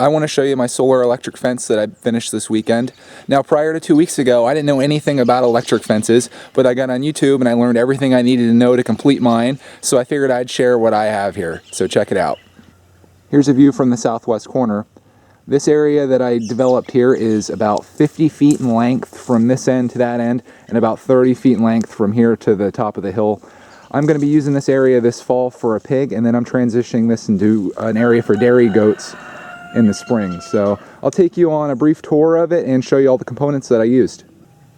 I want to show you my solar electric fence that I finished this weekend. Now, prior to 2 weeks ago, I didn't know anything about electric fences, but I got on YouTube and I learned everything I needed to know to complete mine, so I figured I'd share what I have here. So check it out. Here's a view from the southwest corner. This area that I developed here is about 50 feet in length from this end to that end, and about 30 feet in length from here to the top of the hill. I'm going to be using this area this fall for a pig, and then I'm transitioning this into an area for dairy goats in the spring. So I'll take you on a brief tour of it and show you all the components that I used.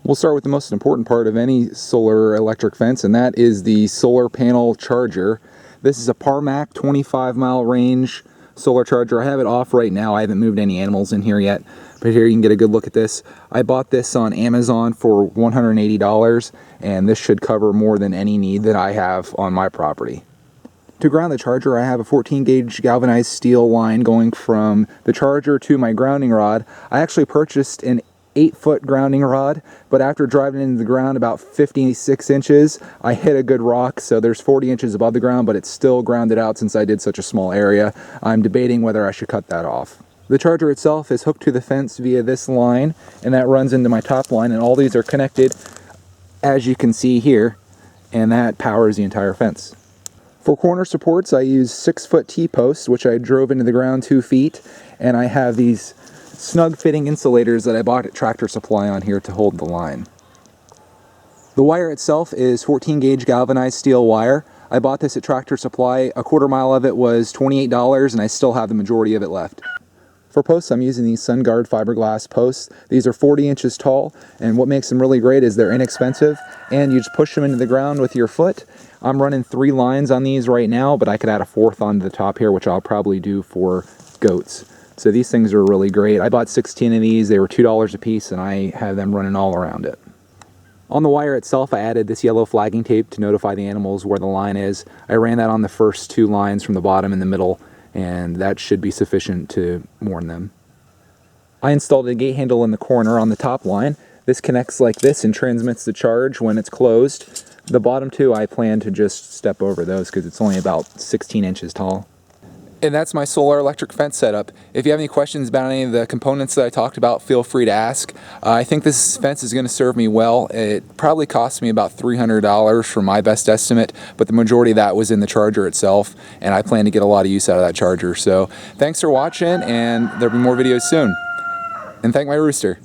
We'll start with the most important part of any solar electric fence, and that is the solar panel charger. This is a Parmak 25-mile range solar charger. I have it off right now. I haven't moved any animals in here yet, but here you can get a good look at this. I bought this on Amazon for $180, and this should cover more than any need that I have on my property. To ground the charger, I have a 14 gauge galvanized steel line going from the charger to my grounding rod. I actually purchased an 8-foot grounding rod, but after driving into the ground about 56 inches, I hit a good rock, so there's 40 inches above the ground, but it's still grounded out since I did such a small area. I'm debating whether I should cut that off. The charger itself is hooked to the fence via this line, and that runs into my top line, and all these are connected, as you can see here, and that powers the entire fence. For corner supports, I use 6-foot T-posts, which I drove into the ground 2 feet, and I have these snug fitting insulators that I bought at Tractor Supply on here to hold the line. The wire itself is 14 gauge galvanized steel wire. I bought this at Tractor Supply. A quarter mile of it was $28, and I still have the majority of it left. For posts, I'm using these Sunguard fiberglass posts. These are 40 inches tall, and what makes them really great is they're inexpensive, and you just push them into the ground with your foot. I'm running 3 lines on these right now, but I could add a 4th onto the top here, which I'll probably do for goats. So these things are really great. I bought 16 of these. They were $2 a piece, and I have them running all around it. On the wire itself, I added this yellow flagging tape to notify the animals where the line is. I ran that on the first 2 lines from the bottom and the middle, and that should be sufficient to warn them. I installed a gate handle in the corner on the top line. This connects like this and transmits the charge when it's closed. The bottom 2, I plan to just step over those because it's only about 16 inches tall. And that's my solar electric fence setup. If you have any questions about any of the components that I talked about, feel free to ask. I think this fence is going to serve me well. It probably cost me about $300 for my best estimate, but the majority of that was in the charger itself, and I plan to get a lot of use out of that charger. So thanks for watching, and there'll be more videos soon. And thank my rooster.